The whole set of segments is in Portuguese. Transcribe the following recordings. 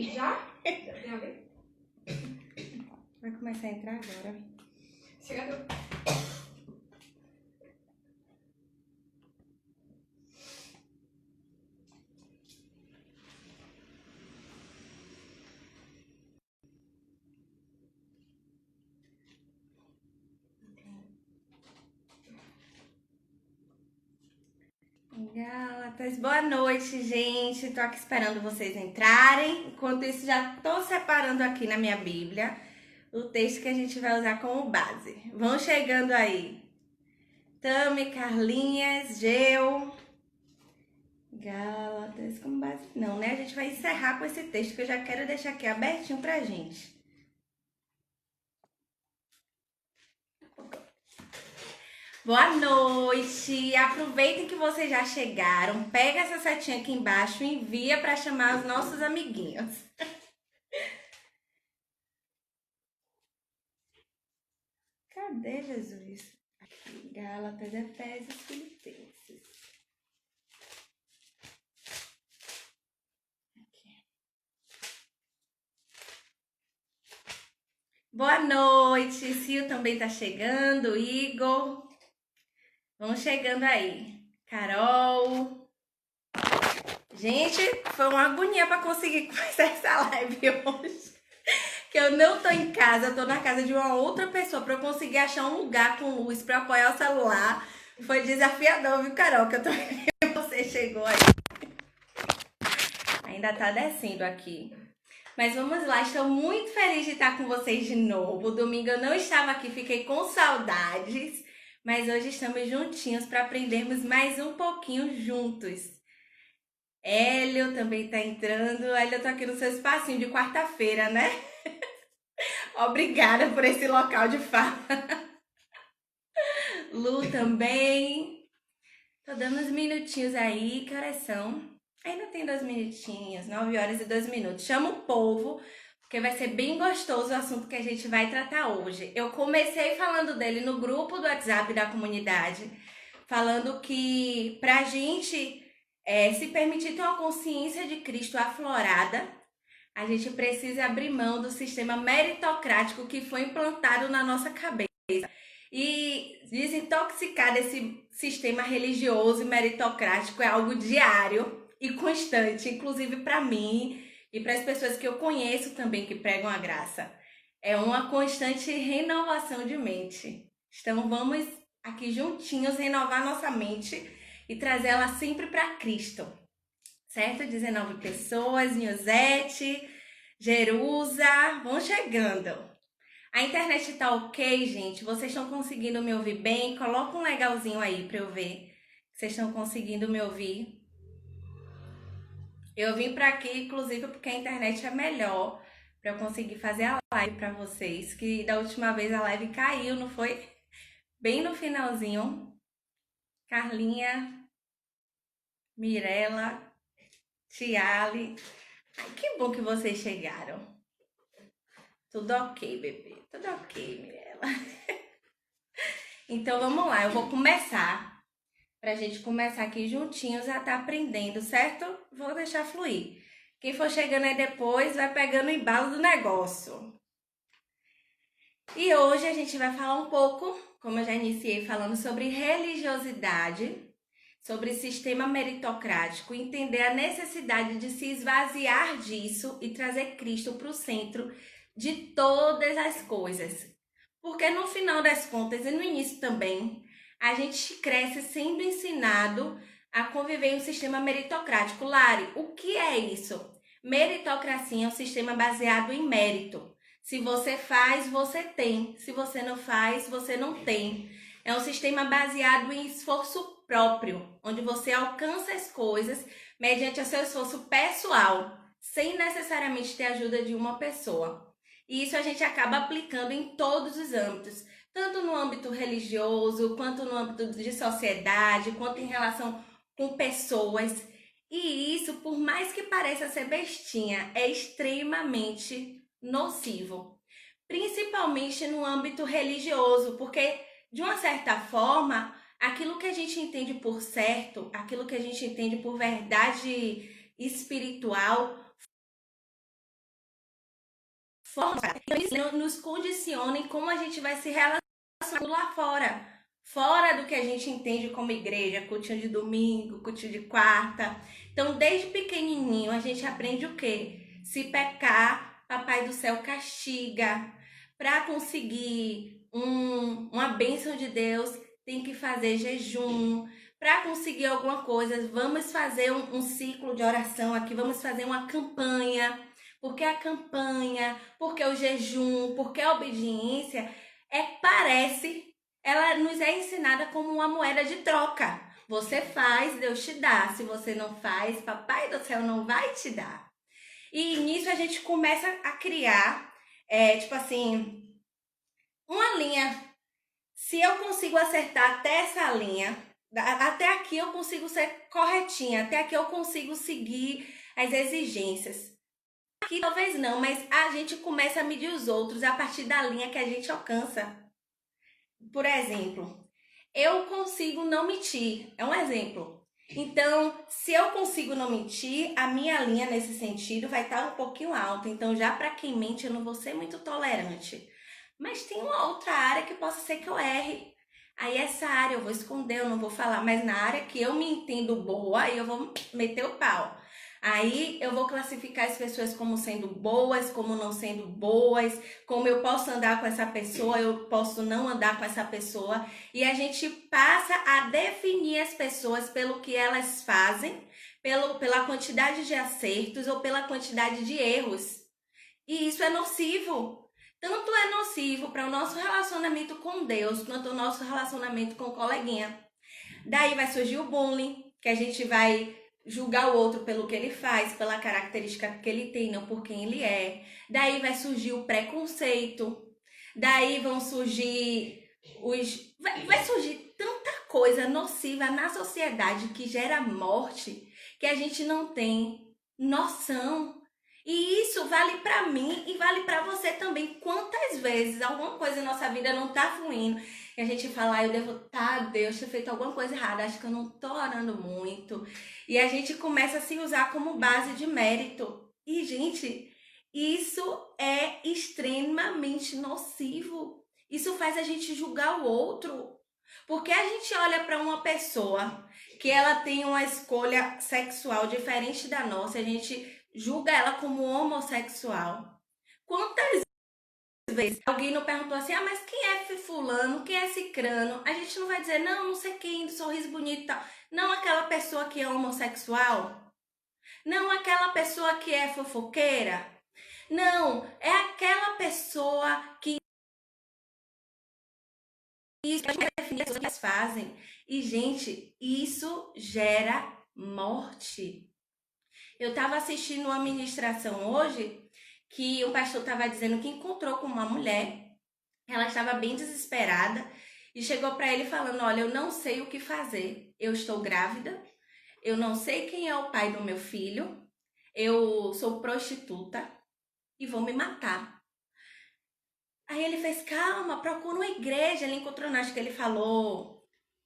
Já? Já tem alguém? Vai começar a entrar agora. Chega tu. Gálatas, boa noite, gente. Tô aqui esperando vocês entrarem. Enquanto isso, já tô separando aqui na minha Bíblia o texto que a gente vai usar como base. Vão chegando aí. Tami, Carlinhas, Geu. Gálatas como base. Não, né? A gente vai encerrar com esse texto que eu já quero deixar aqui abertinho pra gente. Boa noite! Aproveitem que vocês já chegaram, pega essa setinha aqui embaixo e envia para chamar os nossos amiguinhos. Cadê Jesus? Aqui, Gálatas, Efésios, Filipenses. Aqui. Boa noite! Sil também tá chegando, Igor. Vão chegando aí. Carol. Gente, foi uma agonia para conseguir começar essa live hoje. Que eu não tô em casa, eu tô na casa de uma outra pessoa para eu conseguir achar um lugar com luz para apoiar o celular. Foi desafiador, viu, Carol? Que eu tô vendo você chegou aí. Ainda tá descendo aqui. Mas vamos lá, estou muito feliz de estar com vocês de novo. Domingo eu não estava aqui, fiquei com saudades. Mas hoje estamos juntinhos para aprendermos mais um pouquinho juntos. Hélio também tá entrando. Hélio, eu tô aqui no seu espacinho de quarta-feira, né? Obrigada por esse local de fala. Lu também. Tô dando uns minutinhos aí. Que horas são? Ainda tem 2 minutinhos. 9 horas e 2 minutos. Chama o povo, porque vai ser bem gostoso o assunto que a gente vai tratar hoje. Eu comecei falando dele no grupo do WhatsApp da comunidade, falando que pra gente se permitir ter uma consciência de Cristo aflorada, a gente precisa abrir mão do sistema meritocrático que foi implantado na nossa cabeça e desintoxicar desse sistema religioso e meritocrático é algo diário e constante, inclusive para mim e para as pessoas que eu conheço também que pregam a graça. É uma constante renovação de mente. Então vamos aqui juntinhos renovar nossa mente e trazer ela sempre para Cristo. Certo? 19 pessoas, Nilzete, Jerusa, vão chegando. A internet tá ok, gente? Vocês estão conseguindo me ouvir bem? Coloca um legalzinho aí pra eu ver. Vocês estão conseguindo me ouvir? Eu vim pra aqui, inclusive, porque a internet é melhor pra eu conseguir fazer a live pra vocês. Que da última vez a live caiu, não foi? Bem no finalzinho. Carlinha, Mirella, Tiale. Ai, que bom que vocês chegaram. Tudo ok, bebê. Tudo ok, Mirella. Então vamos lá, eu vou começar. Pra gente começar aqui juntinhos a estar aprendendo, certo? Vou deixar fluir. Quem for chegando aí depois vai pegando o embalo do negócio. E hoje a gente vai falar um pouco, como eu já iniciei falando, sobre religiosidade, sobre sistema meritocrático, entender a necessidade de se esvaziar disso e trazer Cristo para o centro de todas as coisas. Porque no final das contas e no início também, a gente cresce sendo ensinado a conviver em um sistema meritocrático. Lari, o que é isso? Meritocracia é um sistema baseado em mérito. Se você faz, você tem. Se você não faz, você não tem. É um sistema baseado em esforço próprio, onde você alcança as coisas mediante o seu esforço pessoal, sem necessariamente ter a ajuda de uma pessoa. E isso a gente acaba aplicando em todos os âmbitos, tanto no âmbito religioso, quanto no âmbito de sociedade, quanto em relação com pessoas. E isso, por mais que pareça ser bestinha, é extremamente nocivo, principalmente no âmbito religioso, porque, de uma certa forma, aquilo que a gente entende por certo, aquilo que a gente entende por verdade espiritual, Então, isso nos condiciona em como a gente vai se relacionar lá fora. Fora do que a gente entende como igreja, cultinho de domingo, cultinho de quarta. Então, desde pequenininho, a gente aprende o quê? Se pecar, Papai do Céu castiga. Para conseguir uma bênção de Deus, tem que fazer jejum. Para conseguir alguma coisa, vamos fazer um ciclo de oração aqui, vamos fazer uma campanha. Porque a campanha, porque o jejum, porque a obediência, ela nos é ensinada como uma moeda de troca. Você faz, Deus te dá. Se você não faz, Papai do Céu não vai te dar. E nisso a gente começa a criar, tipo assim, uma linha. Se eu consigo acertar até essa linha, até aqui eu consigo ser corretinha, até aqui eu consigo seguir as exigências. Aqui talvez não, mas a gente começa a medir os outros a partir da linha que a gente alcança. Por exemplo, eu consigo não mentir. É um exemplo. Então, se eu consigo não mentir, a minha linha nesse sentido vai estar um pouquinho alta. Então, já para quem mente, eu não vou ser muito tolerante. Mas tem uma outra área que possa ser que eu erre. Aí essa área eu vou esconder, eu não vou falar. Mas na área que eu me entendo boa, aí eu vou meter o pau. Aí eu vou classificar as pessoas como sendo boas, como não sendo boas, como eu posso andar com essa pessoa, eu posso não andar com essa pessoa. E a gente passa a definir as pessoas pelo que elas fazem, pela quantidade de acertos ou pela quantidade de erros. E isso é nocivo. Tanto é nocivo para o nosso relacionamento com Deus, quanto o nosso relacionamento com o coleguinha. Daí vai surgir o bullying, que a gente vai julgar o outro pelo que ele faz, pela característica que ele tem, não por quem ele é. Daí vai surgir o preconceito. Daí vão surgir vai surgir tanta coisa nociva na sociedade que gera morte que a gente não tem noção. E isso vale para mim e vale para você também. Quantas vezes alguma coisa em nossa vida não tá fluindo e a gente fala, eu devo Deus ter feito alguma coisa errada, acho que eu não tô orando muito. E a gente começa a se usar como base de mérito. E, gente, isso é extremamente nocivo. Isso faz a gente julgar o outro. Porque a gente olha para uma pessoa que ela tem uma escolha sexual diferente da nossa, a gente julga ela como homossexual. Quantas vezes alguém não perguntou assim, mas quem é fulano, quem é cicrano? A gente não vai dizer, não sei quem, do sorriso bonito e tal. Não aquela pessoa que é homossexual. Não aquela pessoa que é fofoqueira. Não, é aquela pessoa que isso define o que eles fazem. E, gente, isso gera morte. Eu estava assistindo uma ministração hoje que o pastor estava dizendo que encontrou com uma mulher, ela estava bem desesperada e chegou para ele falando, olha, eu não sei o que fazer, eu estou grávida, eu não sei quem é o pai do meu filho, eu sou prostituta e vou me matar. Aí ele fez, calma, procura uma igreja, ele encontrou, acho que ele falou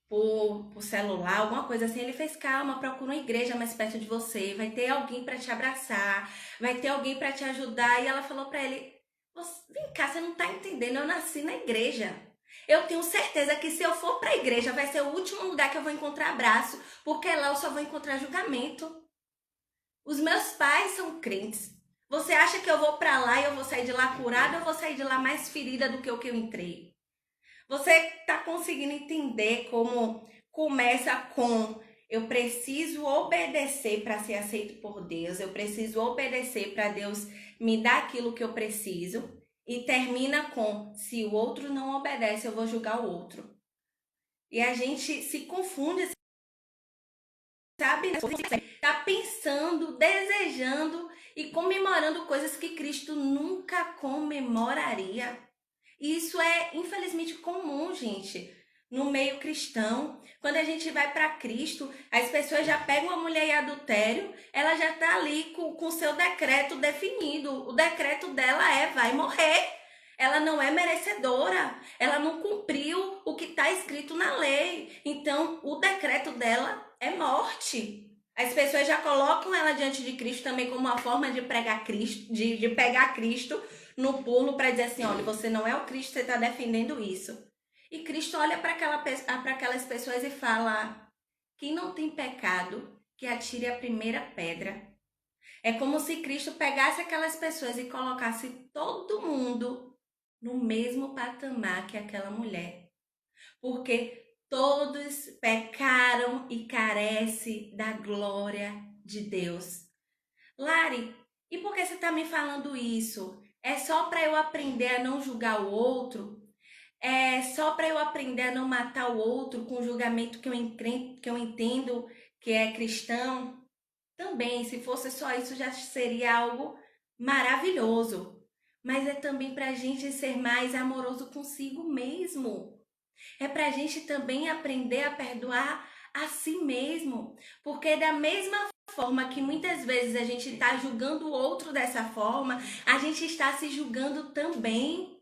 por celular, alguma coisa assim, ele fez, calma, procura uma igreja mais perto de você, vai ter alguém para te abraçar, vai ter alguém para te ajudar. E ela falou para ele, vem cá, você não tá entendendo, eu nasci na igreja. Eu tenho certeza que se eu for para a igreja vai ser o último lugar que eu vou encontrar abraço, porque lá eu só vou encontrar julgamento. Os meus pais são crentes. Você acha que eu vou para lá e eu vou sair de lá curada ou eu vou sair de lá mais ferida do que o que eu entrei? Você está conseguindo entender como começa com eu preciso obedecer para ser aceito por Deus, eu preciso obedecer para Deus me dar aquilo que eu preciso e termina com se o outro não obedece, eu vou julgar o outro. E a gente se confunde, sabe? Está pensando, desejando e comemorando coisas que Cristo nunca comemoraria. E isso é, infelizmente, comum, gente, no meio cristão. Quando a gente vai para Cristo, as pessoas já pegam a mulher em adultério, ela já está ali com o seu decreto definido. O decreto dela é, vai morrer. Ela não é merecedora, ela não cumpriu o que está escrito na lei. Então, o decreto dela é morte. As pessoas já colocam ela diante de Cristo também como uma forma de pregar Cristo, de pegar Cristo no pulo para dizer assim, olha, você não é o Cristo, você está defendendo isso. E Cristo olha para aquelas pessoas e fala, quem não tem pecado, que atire a primeira pedra. É como se Cristo pegasse aquelas pessoas e colocasse todo mundo no mesmo patamar que aquela mulher. Porque todos pecaram e carecem da glória de Deus. Lari, e por que você está me falando isso? É só para eu aprender a não julgar o outro? É só para eu aprender a não matar o outro com o julgamento que eu entendo que é cristão? Também, se fosse só isso, já seria algo maravilhoso. Mas é também para a gente ser mais amoroso consigo mesmo. É para a gente também aprender a perdoar a si mesmo. Porque da mesma forma que muitas vezes a gente está julgando o outro dessa forma, a gente está se julgando também.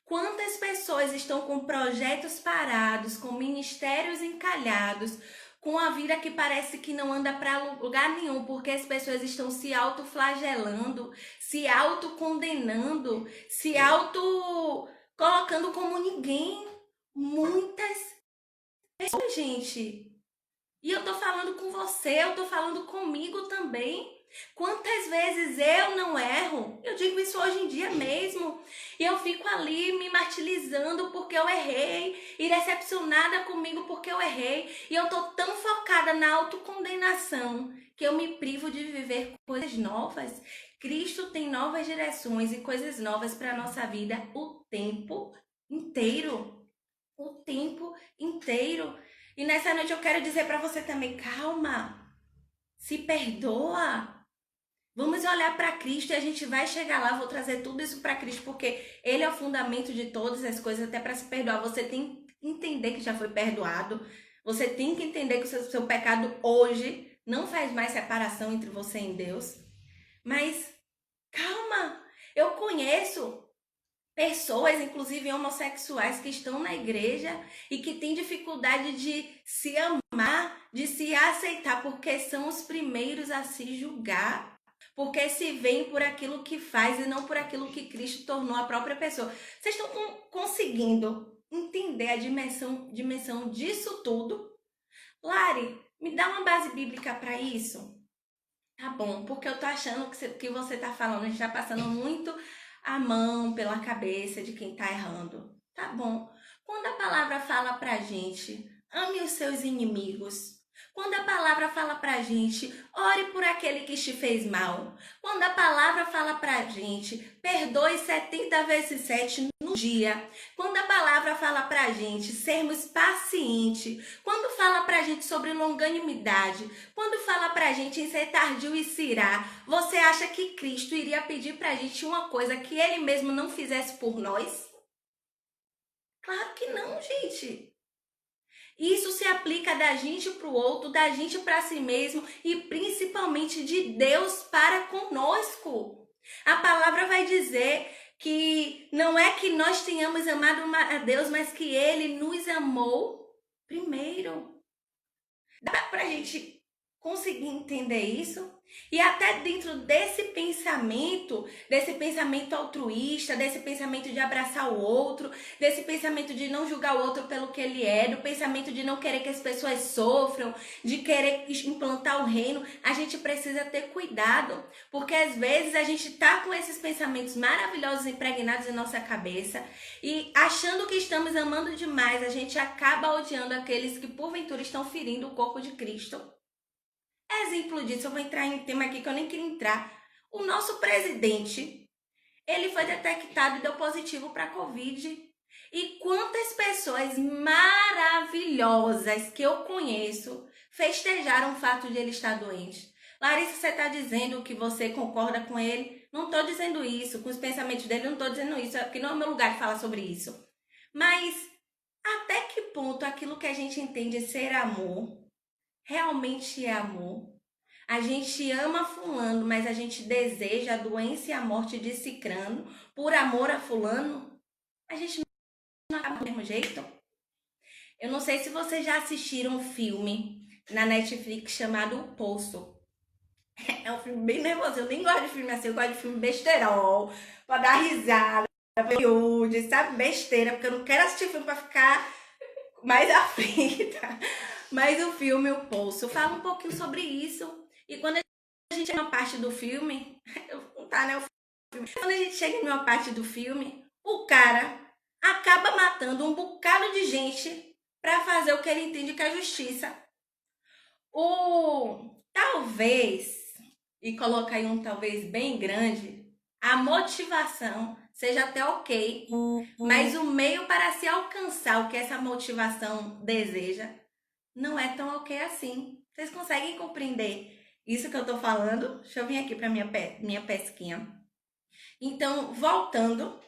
Quantas pessoas estão com projetos parados, com ministérios encalhados, com a vida que parece que não anda para lugar nenhum, porque as pessoas estão se autoflagelando, se autocondenando, se auto colocando como ninguém. Muitas pessoas, gente. E eu tô falando com você, eu tô falando comigo também. Quantas vezes eu não erro? Eu digo isso hoje em dia mesmo. E eu fico ali me martirizando porque eu errei. E decepcionada comigo porque eu errei. E eu tô tão focada na autocondenação que eu me privo de viver coisas novas. Cristo tem novas direções e coisas novas para a nossa vida o tempo inteiro. O tempo inteiro. E nessa noite eu quero dizer para você também, calma, se perdoa. Vamos olhar para Cristo e a gente vai chegar lá. Vou trazer tudo isso para Cristo, porque Ele é o fundamento de todas as coisas, até para se perdoar. Você tem que entender que já foi perdoado. Você tem que entender que o seu pecado hoje não faz mais separação entre você e Deus. Mas calma, eu conheço pessoas, inclusive homossexuais, que estão na igreja e que têm dificuldade de se amar, de se aceitar, porque são os primeiros a se julgar. Porque se veem por aquilo que faz e não por aquilo que Cristo tornou a própria pessoa. Vocês estão conseguindo entender a dimensão disso tudo? Lari, me dá uma base bíblica para isso? Tá bom, porque eu tô achando que você tá falando, a gente tá passando muito a mão pela cabeça de quem tá errando. Tá bom. Quando a palavra fala pra gente, ame os seus inimigos. Quando a palavra fala pra gente, ore por aquele que te fez mal. Quando a palavra fala pra gente, perdoe 70 vezes 7 no dia. Quando a palavra fala pra gente, sermos pacientes. Quando fala pra gente sobre longanimidade. Quando fala pra gente em ser tardio e se irar. Você acha que Cristo iria pedir pra gente uma coisa que Ele mesmo não fizesse por nós? Claro que não, gente. Isso se aplica da gente para o outro, da gente para si mesmo e principalmente de Deus para conosco. A palavra vai dizer que não é que nós tenhamos amado a Deus, mas que Ele nos amou primeiro. Dá para a gente conseguir entender isso? E até dentro desse pensamento altruísta, desse pensamento de abraçar o outro, desse pensamento de não julgar o outro pelo que ele é, do pensamento de não querer que as pessoas sofram, de querer implantar o reino, a gente precisa ter cuidado, porque às vezes a gente tá com esses pensamentos maravilhosos impregnados em nossa cabeça e achando que estamos amando demais, a gente acaba odiando aqueles que porventura estão ferindo o corpo de Cristo. Exemplo disso, eu vou entrar em um tema aqui que eu nem queria entrar. O nosso presidente, ele foi detectado e deu positivo para a Covid. E quantas pessoas maravilhosas que eu conheço festejaram o fato de ele estar doente. Larissa, você está dizendo que você concorda com ele? Não estou dizendo isso. Com os pensamentos dele, não estou dizendo isso. Porque não é o meu lugar de falar sobre isso. Mas até que ponto aquilo que a gente entende ser amor realmente é amor? A gente ama fulano, mas a gente deseja a doença e a morte de cicrano por amor a fulano? A gente não acaba do mesmo jeito? Eu não sei se vocês já assistiram um filme na Netflix chamado O Poço. É um filme bem nervoso. Eu nem gosto de filme assim, eu gosto de filme besterol, pra dar risada, Hollywood, sabe? Besteira, porque eu não quero assistir filme pra ficar mais aflita. Mas o filme O Poço fala um pouquinho sobre isso. E quando a gente chega numa parte do filme, eu vou contar, né? Quando a gente chega em uma parte do filme, o cara acaba matando um bocado de gente pra fazer o que ele entende que é justiça. O talvez, e coloca aí um talvez bem grande, a motivação seja até ok, mas o meio para se alcançar o que essa motivação deseja não é tão ok assim. Vocês conseguem compreender isso que eu tô falando? Deixa eu vir aqui para minha pesquinha. Então, voltando,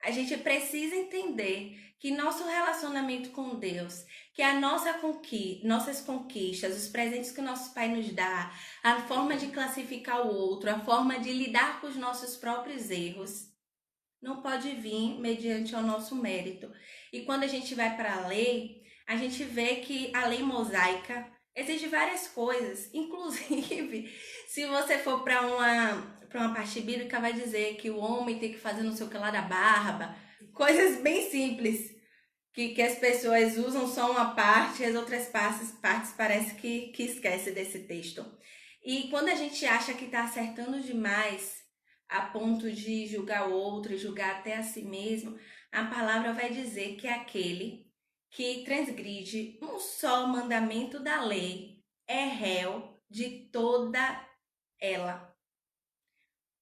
a gente precisa entender que nosso relacionamento com Deus, que a nossas conquistas, os presentes que o nosso Pai nos dá, a forma de classificar o outro, a forma de lidar com os nossos próprios erros, não pode vir mediante ao nosso mérito. E quando a gente vai para a lei, a gente vê que a lei mosaica exige várias coisas. Inclusive, se você for para uma parte bíblica, vai dizer que o homem tem que fazer não sei o que lá da barba. Coisas bem simples que as pessoas usam só uma parte, as outras partes parece que esquece desse texto. E quando a gente acha que está acertando demais, a ponto de julgar o outro e julgar até a si mesmo, a palavra vai dizer que aquele que transgride um só mandamento da lei é réu de toda ela.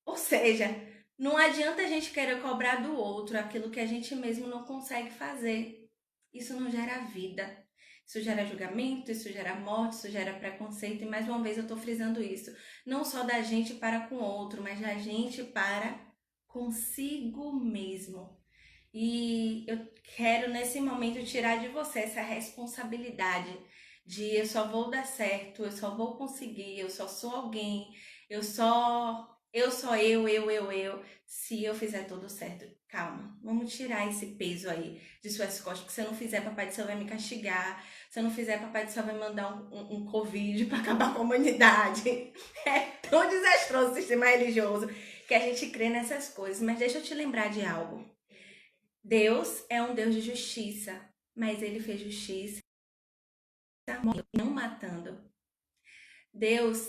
Ou seja, não adianta a gente querer cobrar do outro aquilo que a gente mesmo não consegue fazer. Isso não gera vida. Isso gera julgamento, isso gera morte, isso gera preconceito. E mais uma vez eu estou frisando isso. Não só da gente para com o outro, mas da gente para consigo mesmo. E eu quero nesse momento tirar de você essa responsabilidade de eu só vou dar certo, eu só vou conseguir, eu só sou alguém, eu, se eu fizer tudo certo. Calma, vamos tirar esse peso aí de suas costas, porque se eu não fizer, Papai do Céu vai me castigar, se eu não fizer, Papai do Céu vai mandar um Covid para acabar com a humanidade. É tão desastroso o sistema religioso que a gente crê nessas coisas, mas deixa eu te lembrar de algo. Deus é um Deus de justiça, mas ele fez justiça não matando. Deus,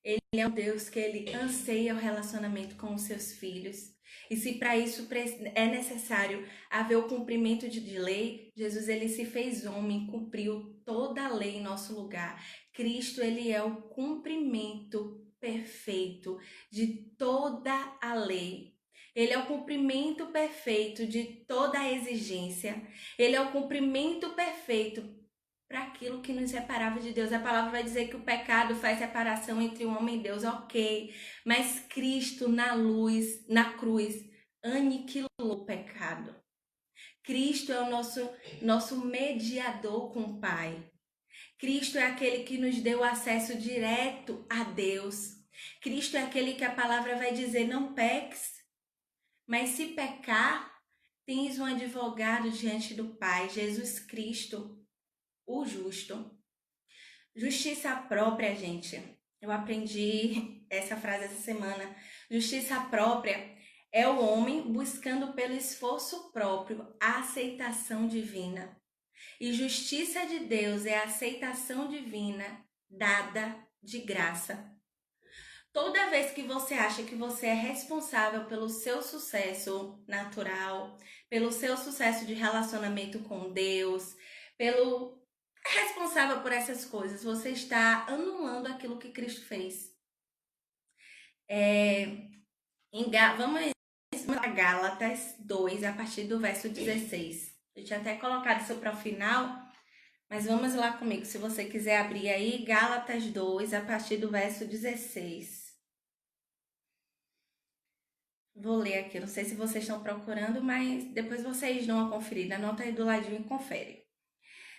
ele é um Deus que ele anseia o relacionamento com os seus filhos. E se para isso é necessário haver o cumprimento de lei, Jesus ele se fez homem, cumpriu toda a lei em nosso lugar. Cristo ele é o cumprimento perfeito de toda a lei. Ele é o cumprimento perfeito de toda a exigência. Ele é o cumprimento perfeito para aquilo que nos separava de Deus. A palavra vai dizer que o pecado faz separação entre o homem e Deus, ok. Mas Cristo na cruz, aniquilou o pecado. Cristo é o nosso mediador com o Pai. Cristo é aquele que nos deu acesso direto a Deus. Cristo é aquele que a palavra vai dizer, não peques. Mas se pecar, tens um advogado diante do Pai, Jesus Cristo, o justo. Justiça própria, gente. Eu aprendi essa frase essa semana. Justiça própria é o homem buscando pelo esforço próprio a aceitação divina. E justiça de Deus é a aceitação divina dada de graça. Toda vez que você acha que você é responsável pelo seu sucesso natural, pelo seu sucesso de relacionamento com Deus, pelo responsável por essas coisas, você está anulando aquilo que Cristo fez. Vamos a Gálatas 2, a partir do verso 16. Eu tinha até colocado isso para o final, mas vamos lá comigo. Se você quiser abrir aí, Gálatas 2, a partir do verso 16. Vou ler aqui, não sei se vocês estão procurando, mas depois vocês dão uma conferida. Anota aí do ladinho e confere.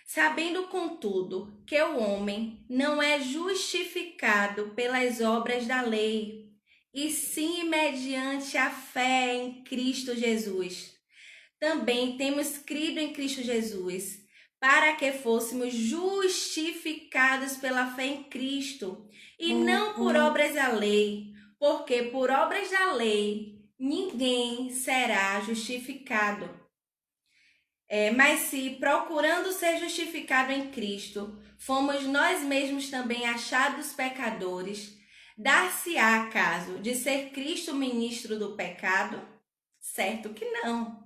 Sabendo, contudo, que o homem não é justificado pelas obras da lei, e sim mediante a fé em Cristo Jesus. Também temos crido em Cristo Jesus para que fôssemos justificados pela fé em Cristo, e não por obras da lei, porque por obras da lei ninguém será justificado. Mas se, procurando ser justificado em Cristo, fomos nós mesmos também achados pecadores, dar-se-á caso de ser Cristo ministro do pecado? Certo que não.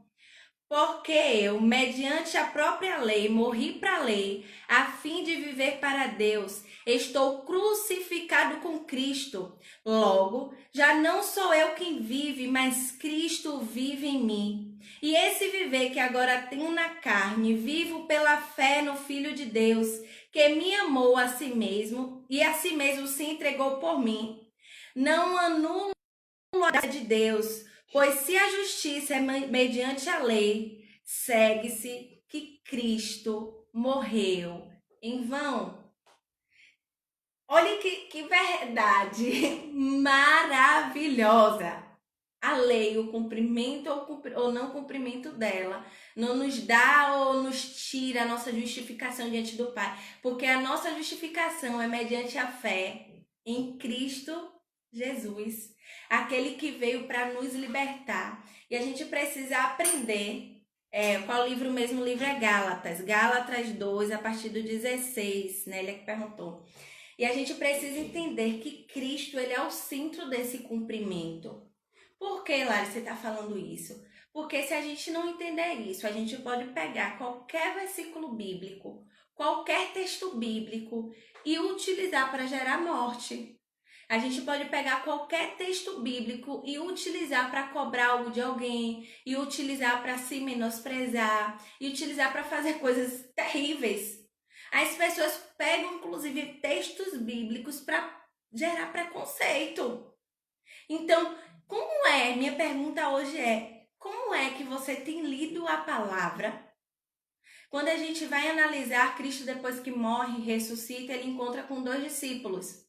Porque eu, mediante a própria lei, morri para a lei, a fim de viver para Deus. Estou crucificado com Cristo. Logo, já não sou eu quem vive, mas Cristo vive em mim. E esse viver que agora tenho na carne, vivo pela fé no Filho de Deus, que me amou a si mesmo e a si mesmo se entregou por mim. Não anulo a graça de Deus, pois se a justiça é mediante a lei, segue-se que Cristo morreu em vão. Olha que verdade maravilhosa. A lei, o cumprimento ou não cumprimento dela, não nos dá ou nos tira a nossa justificação diante do Pai, porque a nossa justificação é mediante a fé em Cristo Jesus, aquele que veio para nos libertar. E a gente precisa aprender, qual livro mesmo? O livro é Gálatas 2, a partir do 16, né? Ele é que perguntou. E a gente precisa entender que Cristo, ele é o centro desse cumprimento. Por que, Lara, você está falando isso? Porque se a gente não entender isso, a gente pode pegar qualquer versículo bíblico, qualquer texto bíblico e utilizar para gerar morte. A gente pode pegar qualquer texto bíblico e utilizar para cobrar algo de alguém, e utilizar para se menosprezar, e utilizar para fazer coisas terríveis. As pessoas pegam, inclusive, textos bíblicos para gerar preconceito. Então, minha pergunta hoje é, como é que você tem lido a palavra? Quando a gente vai analisar Cristo depois que morre e ressuscita, ele encontra com 2 discípulos.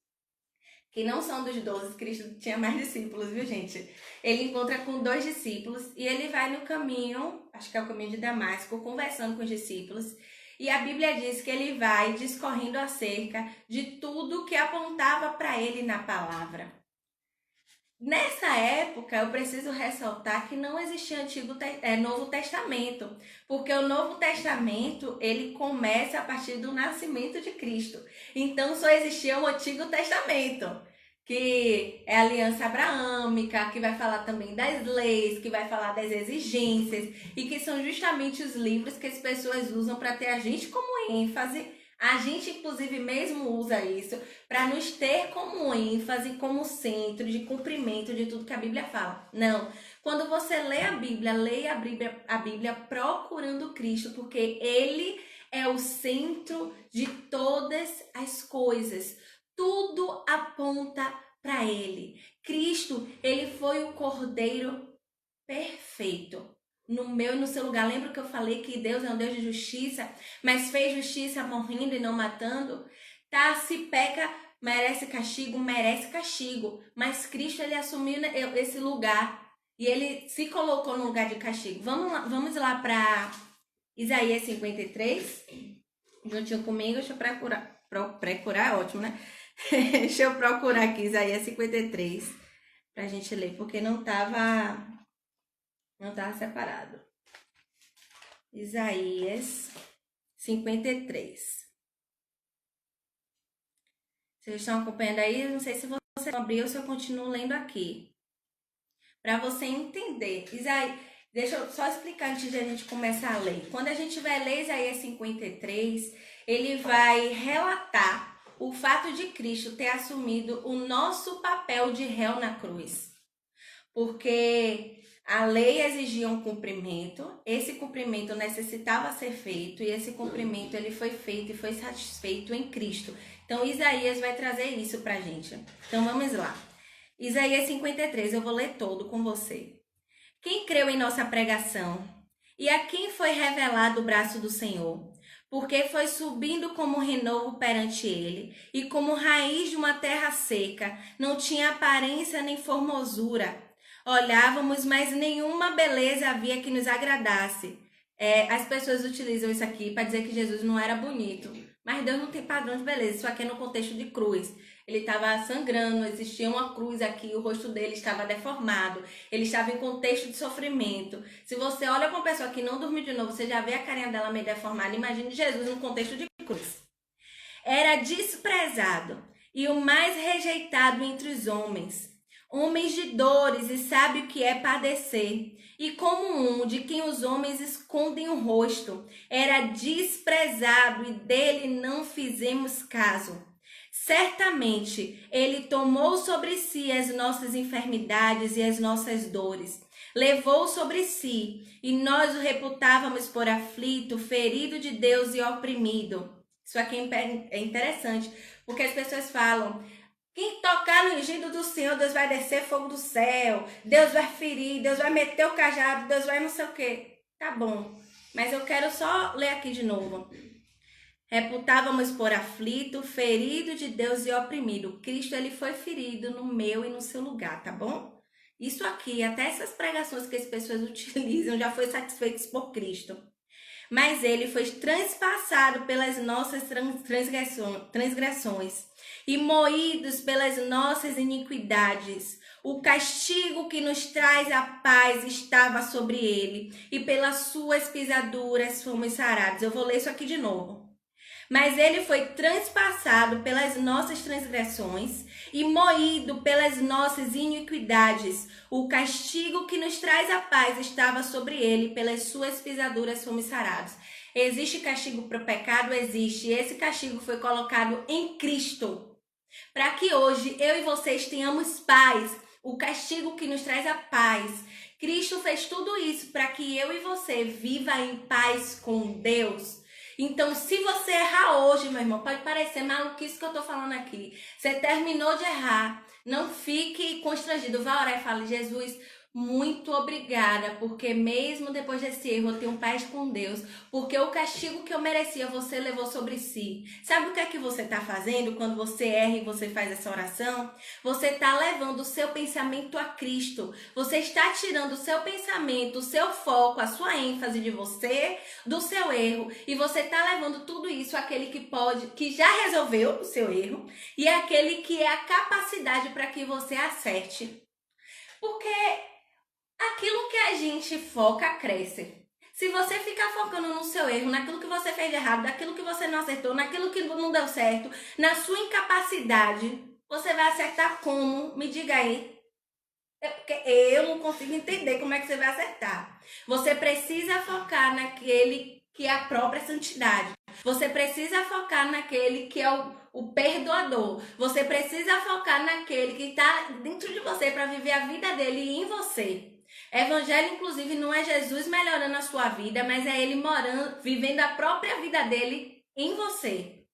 Que não são dos 12, Cristo tinha mais discípulos, viu, gente? Ele encontra com 2 discípulos e ele vai no caminho, acho que é o caminho de Damasco, conversando com os discípulos. E a Bíblia diz que ele vai discorrendo acerca de tudo que apontava para ele na palavra. Nessa época, eu preciso ressaltar que não existia Novo Testamento, porque o Novo Testamento, ele começa a partir do nascimento de Cristo. Então, só existia o Antigo Testamento, que é a aliança abraâmica, que vai falar também das leis, que vai falar das exigências, e que são justamente os livros que as pessoas usam para ter a gente como ênfase. A gente, inclusive, mesmo usa isso para nos ter como ênfase, como centro de cumprimento de tudo que a Bíblia fala. Não. Quando você lê a Bíblia, leia a Bíblia procurando Cristo, porque Ele é o centro de todas as coisas. Tudo aponta para Ele. Cristo, Ele foi o Cordeiro perfeito. No meu e no seu lugar. Lembra que eu falei que Deus é um Deus de justiça, mas fez justiça morrendo e não matando? Tá, se peca, merece castigo, mas Cristo, ele assumiu esse lugar e ele se colocou no lugar de castigo. Vamos lá para Isaías 53, juntinho comigo. Deixa eu procurar, é ótimo, né? Deixa eu procurar aqui Isaías 53 pra gente ler, porque não estava separado. Isaías 53. Vocês estão acompanhando aí? Não sei se você abriu ou se eu continuo lendo aqui. Para você entender. Deixa eu só explicar antes de a gente começar a ler. Quando a gente vai ler Isaías 53, ele vai relatar o fato de Cristo ter assumido o nosso papel de réu na cruz. Porque a lei exigia um cumprimento, esse cumprimento necessitava ser feito e esse cumprimento ele foi feito e foi satisfeito em Cristo. Então Isaías vai trazer isso pra gente. Então vamos lá. Isaías 53, eu vou ler todo com você. Quem creu em nossa pregação? E a quem foi revelado o braço do Senhor? Porque foi subindo como renovo perante ele, e como raiz de uma terra seca, não tinha aparência nem formosura. Olhávamos, mas nenhuma beleza havia que nos agradasse. As pessoas utilizam isso aqui para dizer que Jesus não era bonito. Mas Deus não tem padrão de beleza. Isso aqui é no contexto de cruz. Ele estava sangrando, existia uma cruz aqui, o rosto dele estava deformado. Ele estava em contexto de sofrimento. Se você olha para uma pessoa que não dormiu de novo, você já vê a carinha dela meio deformada. Imagine Jesus no contexto de cruz. Era desprezado e o mais rejeitado entre os homens. Homens de dores e sabe o que é padecer. E como um de quem os homens escondem o rosto, era desprezado e dele não fizemos caso. Certamente, ele tomou sobre si as nossas enfermidades e as nossas dores. Levou sobre si, e nós o reputávamos por aflito, ferido de Deus e oprimido. Isso aqui é interessante, porque as pessoas falam: quem tocar no ungido do Senhor, Deus vai descer fogo do céu, Deus vai ferir, Deus vai meter o cajado, Deus vai não sei o quê. Tá bom, mas eu quero só ler aqui de novo. Reputávamos por aflito, ferido de Deus e oprimido. Cristo, ele foi ferido no meu e no seu lugar, tá bom? Isso aqui, até essas pregações que as pessoas utilizam, já foi satisfeitos por Cristo. Mas ele foi transpassado pelas nossas transgressões e moídos pelas nossas iniquidades. O castigo que nos traz a paz estava sobre ele, e pelas suas pisaduras fomos sarados. Eu vou ler isso aqui de novo. Mas ele foi transpassado pelas nossas transgressões e moído pelas nossas iniquidades. O castigo que nos traz a paz estava sobre ele, pelas suas pisaduras fomos sarados. Existe castigo para o pecado? Existe. Esse castigo foi colocado em Cristo, para que hoje eu e vocês tenhamos paz. O castigo que nos traz a paz. Cristo fez tudo isso para que eu e você viva em paz com Deus. Então, se você errar hoje, meu irmão, pode parecer maluquice que eu tô falando aqui. Você terminou de errar, não fique constrangido. Vá orar e fale: Jesus, muito obrigada, porque mesmo depois desse erro eu tenho paz com Deus, porque o castigo que eu merecia você levou sobre si. Sabe o que é que você está fazendo quando você erra e você faz essa oração? Você está levando o seu pensamento a Cristo. Você está tirando o seu pensamento, o seu foco, a sua ênfase de você, do seu erro, e você está levando tudo isso àquele que já resolveu o seu erro, e àquele que é a capacidade para que você acerte. Porque aquilo que a gente foca, cresce. Se você ficar focando no seu erro, naquilo que você fez de errado, naquilo que você não acertou, naquilo que não deu certo, na sua incapacidade, você vai acertar como? Me diga aí. Porque eu não consigo entender como é que você vai acertar. Você precisa focar naquele que é a própria santidade. Você precisa focar naquele que é o perdoador. Você precisa focar naquele que está dentro de você para viver a vida dele em você. Evangelho, inclusive, não é Jesus melhorando a sua vida, mas é ele morando, vivendo a própria vida dele em você.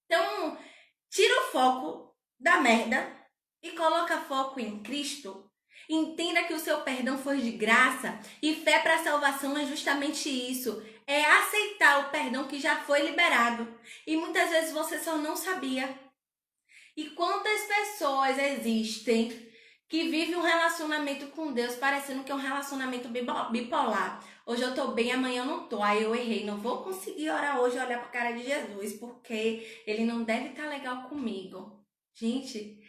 Então, tira o foco da merda e coloca foco em Cristo. Entenda que o seu perdão foi de graça e fé para a salvação é justamente isso. É aceitar o perdão que já foi liberado. E muitas vezes você só não sabia. E quantas pessoas existem que vivem um relacionamento com Deus parecendo que é um relacionamento bipolar. Hoje eu tô bem, amanhã eu não tô. Aí eu errei, não vou conseguir orar hoje e olhar pra cara de Jesus, porque ele não deve estar legal comigo. Gente,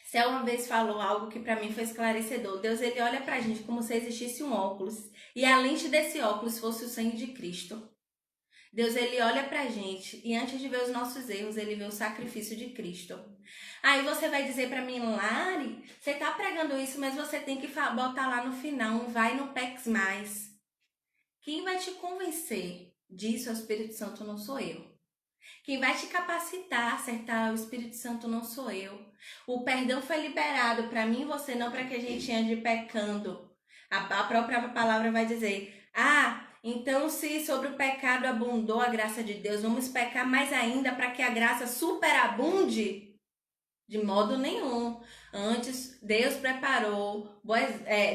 Céu uma vez falou algo que pra mim foi esclarecedor. Deus, ele olha pra gente como se existisse um óculos e a lente desse óculos fosse o sangue de Cristo. Deus, ele olha pra gente e antes de ver os nossos erros, ele vê o sacrifício de Cristo. Aí você vai dizer pra mim: Lari, você tá pregando isso, mas você tem que botar lá no final um vai no peques mais. Quem vai te convencer disso é o Espírito Santo, não sou eu. Quem vai te capacitar a acertar o Espírito Santo não sou eu. O perdão foi liberado para mim e você, não para que a gente ande pecando. A própria palavra vai dizer: então se sobre o pecado abundou a graça de Deus, vamos pecar mais ainda para que a graça superabunde? De modo nenhum. Antes, Deus preparou,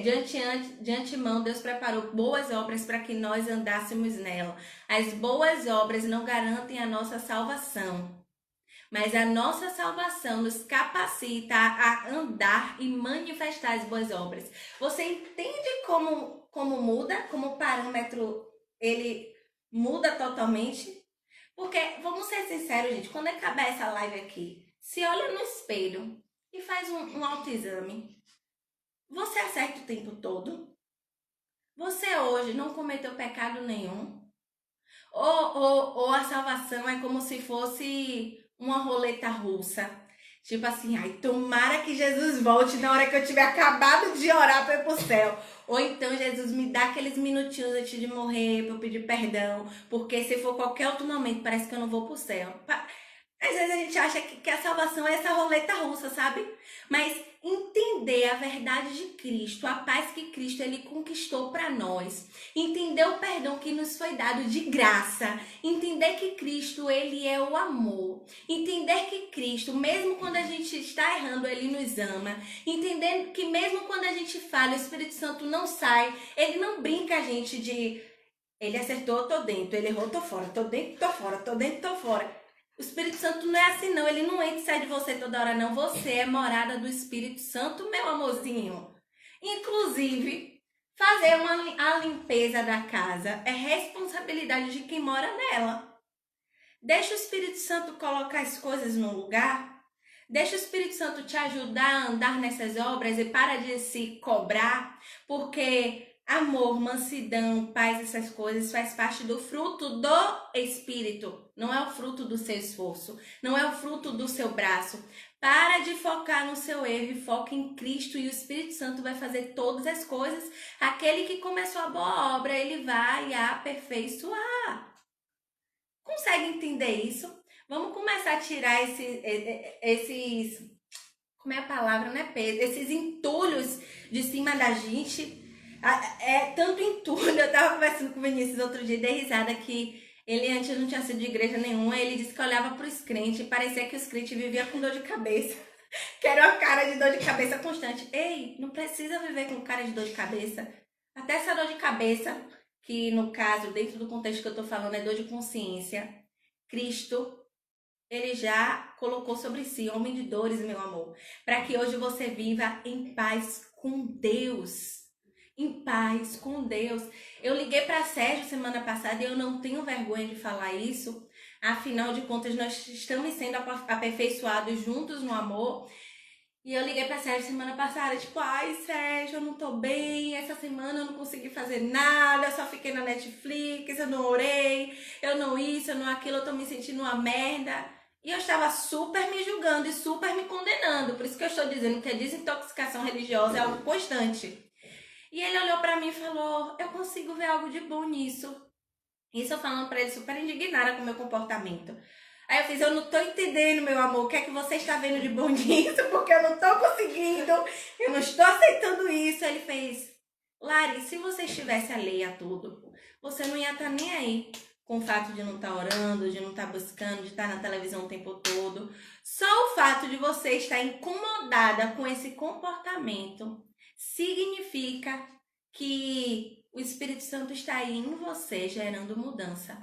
de antemão, Deus preparou boas obras para que nós andássemos nela. As boas obras não garantem a nossa salvação. Mas a nossa salvação nos capacita a andar e manifestar as boas obras. Você entende como muda? Como o parâmetro ele muda totalmente? Porque, vamos ser sinceros, gente, quando acabar essa live aqui, se olha no espelho e faz um autoexame, você acerta o tempo todo? Você hoje não cometeu pecado nenhum? Ou a salvação é como se fosse uma roleta russa? Tipo assim, ai, tomara que Jesus volte na hora que eu tiver acabado de orar para ir pro céu. Ou então, Jesus, me dá aqueles minutinhos antes de morrer para eu pedir perdão. Porque se for qualquer outro momento, parece que eu não vou pro céu. Às vezes a gente acha que a salvação é essa roleta russa, sabe? Mas entender a verdade de Cristo, a paz que Cristo ele conquistou para nós, entender o perdão que nos foi dado de graça, entender que Cristo ele é o amor, entender que Cristo, mesmo quando a gente está errando, ele nos ama, entender que mesmo quando a gente falha, o Espírito Santo não sai, ele não brinca a gente de ele acertou, tô dentro, ele errou, tô fora, tô dentro, tô fora, tô dentro, tô fora. O Espírito Santo não é assim, não. Ele não entra e sai de você toda hora, não. Você é morada do Espírito Santo, meu amorzinho. Inclusive, fazer a limpeza da casa é responsabilidade de quem mora nela. Deixa o Espírito Santo colocar as coisas no lugar. Deixa o Espírito Santo te ajudar a andar nessas obras e para de se cobrar, porque amor, mansidão, paz, essas coisas faz parte do fruto do Espírito. Não é o fruto do seu esforço, não é o fruto do seu braço. Para de focar no seu erro e foca em Cristo e o Espírito Santo vai fazer todas as coisas. Aquele que começou a boa obra, ele vai aperfeiçoar. Consegue entender isso? Vamos começar a tirar esses como é a palavra, né, Pedro? Esses entulhos de cima da gente. É tanto entulho. Eu tava conversando com o Vinícius outro dia, dei risada que ele antes não tinha sido de igreja nenhuma. Ele disse que olhava pros crentes e parecia que os crentes viviam com dor de cabeça. Que era uma cara de dor de cabeça constante. Ei, não precisa viver com cara de dor de cabeça. Até essa dor de cabeça, que no caso, dentro do contexto que eu tô falando, é dor de consciência. Cristo, ele já colocou sobre si, homem de dores, meu amor, para que hoje você viva em paz com Deus. Em paz com Deus. Eu liguei para Sérgio semana passada e eu não tenho vergonha de falar isso. Afinal de contas, nós estamos sendo aperfeiçoados juntos no amor. E eu liguei pra Sérgio semana passada, tipo, ai, Sérgio, eu não tô bem, essa semana eu não consegui fazer nada, eu só fiquei na Netflix, eu não orei, eu não isso, eu não aquilo, eu tô me sentindo uma merda. E eu estava super me julgando e super me condenando, por isso que eu estou dizendo que a desintoxicação religiosa é algo constante. E ele olhou pra mim e falou, eu consigo ver algo de bom nisso. Isso eu falando pra ele super indignada com o meu comportamento. Aí eu fiz, eu não tô entendendo, meu amor, o que é que você está vendo de bom nisso, porque eu não tô conseguindo, eu não estou aceitando isso. Aí ele fez, Lari, se você estivesse alheia a tudo, você não ia estar nem aí com o fato de não estar orando, de não estar buscando, de estar na televisão o tempo todo. Só o fato de você estar incomodada com esse comportamento significa que o Espírito Santo está aí em você, gerando mudança.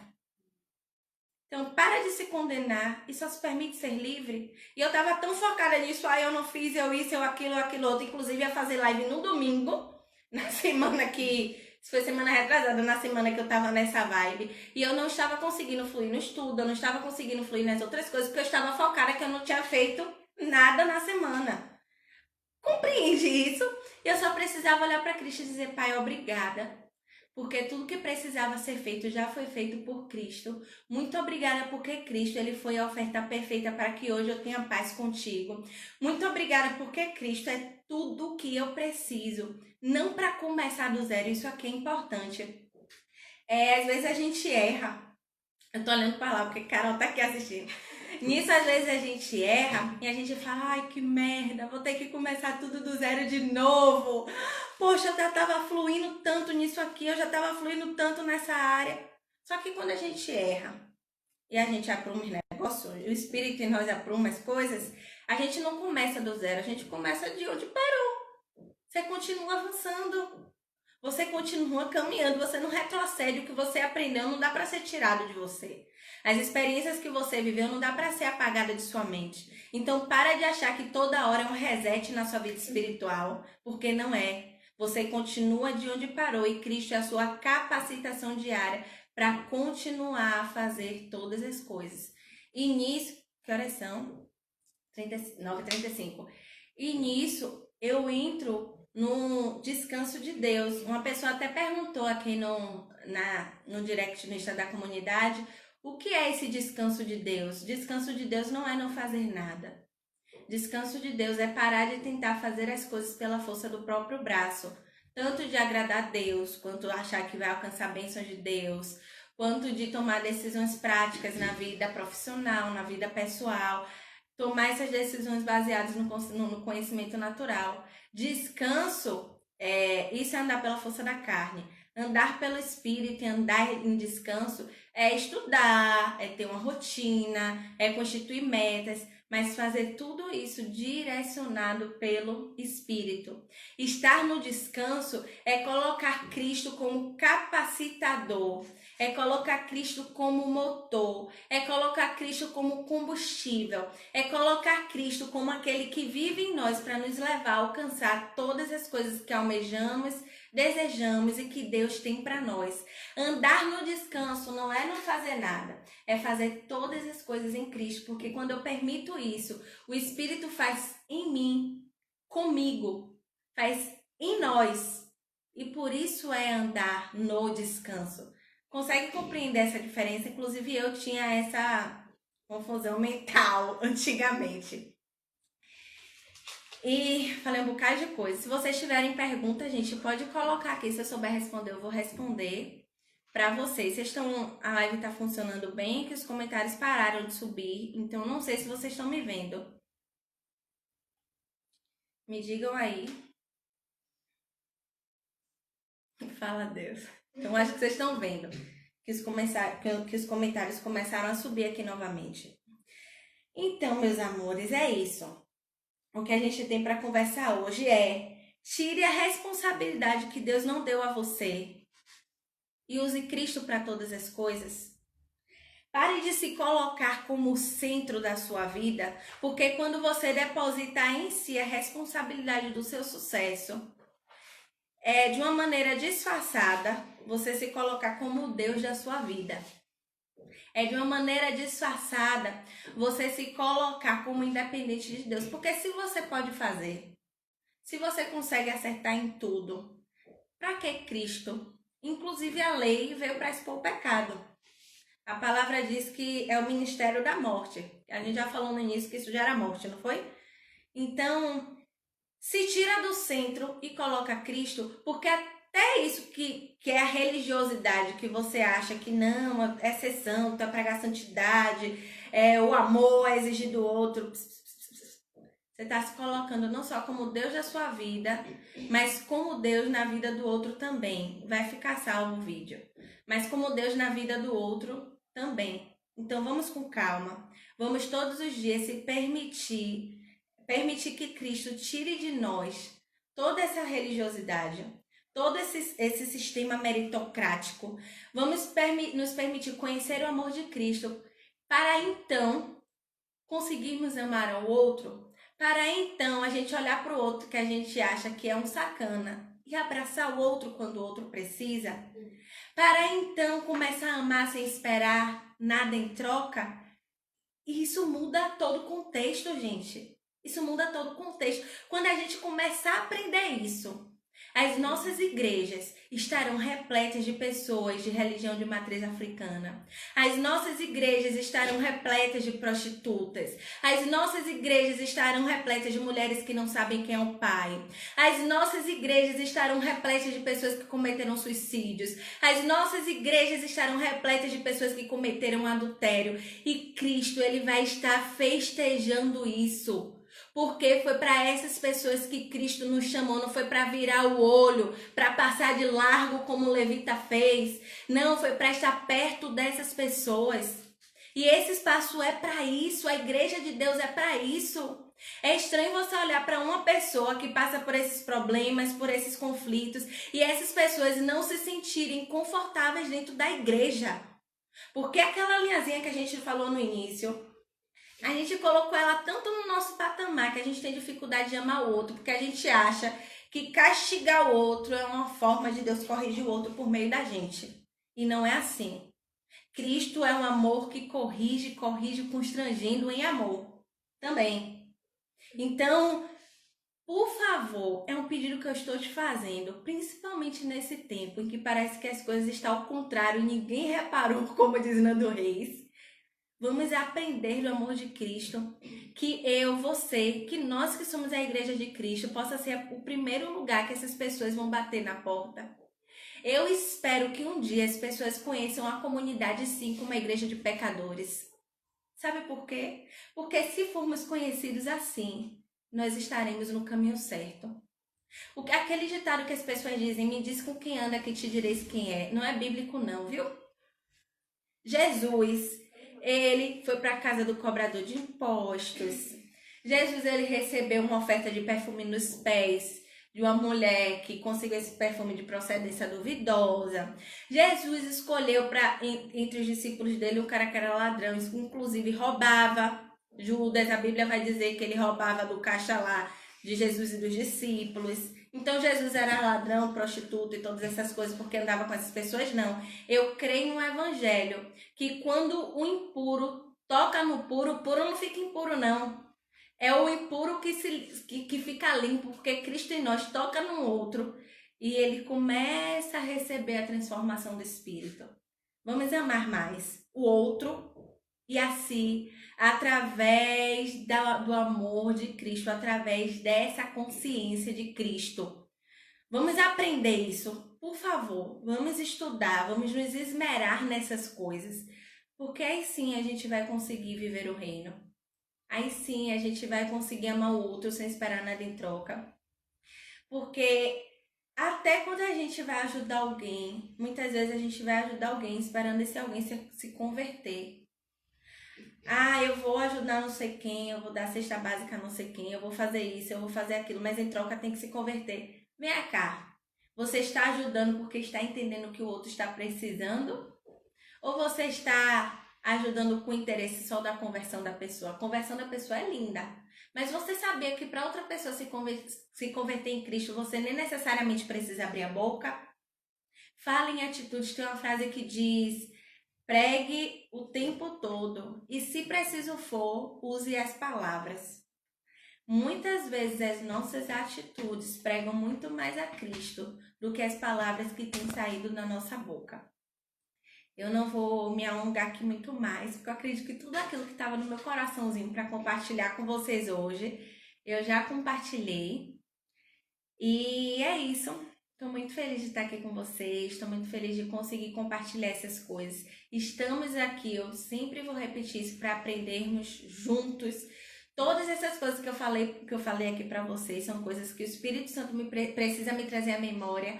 Então, para de se condenar e só se permite ser livre. E eu tava tão focada nisso, eu não fiz, eu isso, eu aquilo outro. Inclusive, ia fazer live no domingo, na semana que... Isso foi semana retrasada, na semana que eu tava nessa vibe. E eu não estava conseguindo fluir no estudo, eu não estava conseguindo fluir nas outras coisas, porque eu estava focada que eu não tinha feito nada na semana. Compreende isso? E eu só precisava olhar para Cristo e dizer, Pai, obrigada. Porque tudo que precisava ser feito já foi feito por Cristo. Muito obrigada porque Cristo ele foi a oferta perfeita para que hoje eu tenha paz contigo. Muito obrigada porque Cristo é tudo o que eu preciso. Não para começar do zero, isso aqui é importante. Às vezes a gente erra. Eu tô olhando para lá porque Carol tá aqui assistindo. Nisso, às vezes, a gente erra e a gente fala, ai, que merda, vou ter que começar tudo do zero de novo. Poxa, eu já tava fluindo tanto nisso aqui, eu já tava fluindo tanto nessa área. Só que quando a gente erra e a gente apruma os negócios, o Espírito em nós apruma as coisas, a gente não começa do zero, a gente começa de onde parou. Você continua avançando. Você continua caminhando, você não retrocede. O que você aprendeu não dá para ser tirado de você. As experiências que você viveu não dá para ser apagada de sua mente. Então para de achar que toda hora é um reset na sua vida espiritual, porque não é. Você continua de onde parou e Cristo é a sua capacitação diária para continuar a fazer todas as coisas. E nisso, que horas são? 9h35. E nisso eu entro no descanso de Deus. Uma pessoa até perguntou aqui no direct no Insta da comunidade o que é esse descanso de Deus. Descanso de Deus não é não fazer nada. Descanso de Deus é parar de tentar fazer as coisas pela força do próprio braço. Tanto de agradar a Deus, quanto achar que vai alcançar bênçãos de Deus, quanto de tomar decisões práticas na vida profissional, na vida pessoal. Tomar essas decisões baseadas no conhecimento natural. Descanso, isso é andar pela força da carne. Andar pelo Espírito e andar em descanso é estudar, é ter uma rotina, é constituir metas, mas fazer tudo isso direcionado pelo Espírito. Estar no descanso é colocar Cristo como capacitador, é colocar Cristo como motor, é colocar Cristo como combustível, é colocar Cristo como aquele que vive em nós para nos levar a alcançar todas as coisas que almejamos, desejamos e que Deus tem para nós. Andar no descanso não é não fazer nada, é fazer todas as coisas em Cristo, porque quando eu permito isso, o Espírito faz em mim, comigo, faz em nós, e por isso é andar no descanso. Consegue compreender essa diferença? Inclusive eu tinha essa confusão mental antigamente. E falei um bocado de coisa. Se vocês tiverem perguntas, gente, pode colocar aqui. Se eu souber responder, eu vou responder para vocês. A live tá funcionando bem, que os comentários pararam de subir. Então, não sei se vocês estão me vendo. Me digam aí. Fala, Deus. Então, acho que vocês estão vendo que os comentários começaram a subir aqui novamente. Então, meus amores, é isso. O que a gente tem para conversar hoje é: tire a responsabilidade que Deus não deu a você e use Cristo para todas as coisas. Pare de se colocar como o centro da sua vida, porque quando você depositar em si a responsabilidade do seu sucesso, de uma maneira disfarçada, você se colocar como o Deus da sua vida. De uma maneira disfarçada, você se colocar como independente de Deus. Porque se você pode fazer, se você consegue acertar em tudo, para que Cristo? Inclusive a lei veio para expor o pecado. A palavra diz que é o ministério da morte. A gente já falou no início que isso gera morte, não foi? Então, se tira do centro e coloca Cristo, porque até isso que é a religiosidade, que você acha que não, é exceção, tu é pregar santidade, o amor é exigir do outro. Você está se colocando não só como Deus da sua vida, mas como Deus na vida do outro também. Vai ficar salvo o vídeo. Mas como Deus na vida do outro também. Então vamos com calma. Vamos todos os dias se permitir que Cristo tire de nós toda essa religiosidade, todo esse sistema meritocrático. Vamos nos permitir conhecer o amor de Cristo para então conseguirmos amar ao outro, para então a gente olhar para o outro que a gente acha que é um sacana e abraçar o outro quando o outro precisa, para então começar a amar sem esperar nada em troca. E isso muda todo o contexto, gente. Isso muda todo o contexto. Quando a gente começar a aprender isso, as nossas igrejas estarão repletas de pessoas de religião de matriz africana. As nossas igrejas estarão repletas de prostitutas. As nossas igrejas estarão repletas de mulheres que não sabem quem é o pai. As nossas igrejas estarão repletas de pessoas que cometeram suicídios. As nossas igrejas estarão repletas de pessoas que cometeram adultério. E Cristo, ele vai estar festejando isso. Porque foi para essas pessoas que Cristo nos chamou, não foi para virar o olho, para passar de largo como o levita fez. Não, foi para estar perto dessas pessoas. E esse espaço é para isso, a igreja de Deus é para isso. É estranho você olhar para uma pessoa que passa por esses problemas, por esses conflitos, e essas pessoas não se sentirem confortáveis dentro da igreja. Porque aquela linhazinha que a gente falou no início, a gente colocou ela tanto no nosso patamar que a gente tem dificuldade de amar o outro, porque a gente acha que castigar o outro é uma forma de Deus corrigir o outro por meio da gente. E não é assim. Cristo é um amor que corrige constrangendo em amor também. Então, por favor, é um pedido que eu estou te fazendo, principalmente nesse tempo em que parece que as coisas estão ao contrário e ninguém reparou, como diz Nando Reis. Vamos aprender do amor de Cristo, que eu, você, que nós que somos a igreja de Cristo, possa ser o primeiro lugar que essas pessoas vão bater na porta. Eu espero que um dia as pessoas conheçam a comunidade sim como uma igreja de pecadores. Sabe por quê? Porque se formos conhecidos assim, nós estaremos no caminho certo. Aquele ditado que as pessoas dizem, me diz com quem anda que te direis quem é, não é bíblico não, viu? Jesus, ele foi para a casa do cobrador de impostos. Jesus, ele recebeu uma oferta de perfume nos pés de uma mulher que conseguiu esse perfume de procedência duvidosa. Jesus escolheu entre os discípulos dele um cara que era ladrão, inclusive roubava. Judas, a Bíblia vai dizer que ele roubava do caixa lá de Jesus e dos discípulos. Então Jesus era ladrão, prostituto e todas essas coisas porque andava com essas pessoas? Não. Eu creio no evangelho que quando o impuro toca no puro, o puro não fica impuro não. É o impuro que fica limpo, porque Cristo em nós toca no outro e ele começa a receber a transformação do Espírito. Vamos amar mais o outro e assim, através do amor de Cristo, através dessa consciência de Cristo. Vamos aprender isso, por favor. Vamos estudar, vamos nos esmerar nessas coisas, porque aí sim a gente vai conseguir viver o reino. Aí sim a gente vai conseguir amar o outro sem esperar nada em troca. Porque até quando a gente vai ajudar alguém, muitas vezes a gente vai ajudar alguém esperando esse alguém se converter. Ah, eu vou ajudar não sei quem, eu vou dar cesta básica a não sei quem, eu vou fazer isso, eu vou fazer aquilo, mas em troca tem que se converter. Vem cá, você está ajudando porque está entendendo o que o outro está precisando? Ou você está ajudando com interesse só da conversão da pessoa? A conversão da pessoa é linda, mas você sabia que para outra pessoa se converter em Cristo, você nem necessariamente precisa abrir a boca? Fala em atitudes, tem uma frase que diz: pregue o tempo todo e, se preciso for, use as palavras. Muitas vezes as nossas atitudes pregam muito mais a Cristo do que as palavras que têm saído da nossa boca. Eu não vou me alongar aqui muito mais, porque eu acredito que tudo aquilo que estava no meu coraçãozinho para compartilhar com vocês hoje, eu já compartilhei. E é isso. Estou muito feliz de estar aqui com vocês, estou muito feliz de conseguir compartilhar essas coisas. Estamos aqui, eu sempre vou repetir isso para aprendermos juntos. Todas essas coisas que eu falei aqui para vocês são coisas que o Espírito Santo precisa me trazer à memória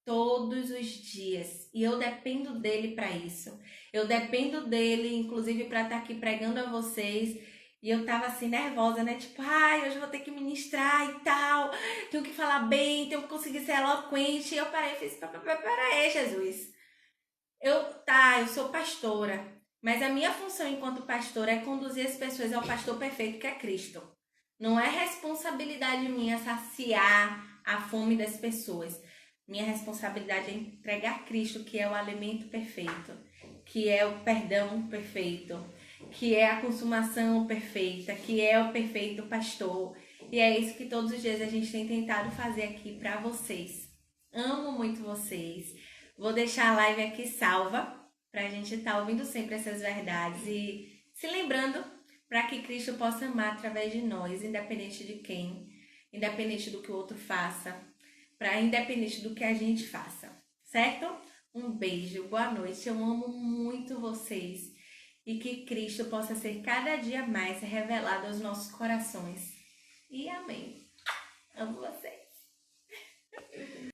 todos os dias. E eu dependo dele para isso. Eu dependo dele, inclusive, para estar aqui pregando a vocês. E eu tava assim, nervosa, né? Tipo, ai, hoje eu vou ter que ministrar e tal. Tenho que falar bem, tenho que conseguir ser eloquente. E eu parei e fiz, peraí, Jesus. Eu sou pastora. Mas a minha função enquanto pastora é conduzir as pessoas ao pastor perfeito, que é Cristo. Não é responsabilidade minha saciar a fome das pessoas. Minha responsabilidade é entregar Cristo, que é o alimento perfeito, que é o perdão perfeito, que é a consumação perfeita, que é o perfeito pastor. E é isso que todos os dias a gente tem tentado fazer aqui para vocês. Amo muito vocês. Vou deixar a live aqui salva para a gente estar ouvindo sempre essas verdades e se lembrando para que Cristo possa amar através de nós, independente de quem, independente do que o outro faça, independente do que a gente faça, certo? Um beijo, boa noite, eu amo muito vocês e que Cristo possa ser cada dia mais revelado aos nossos corações. E amém. Amo vocês.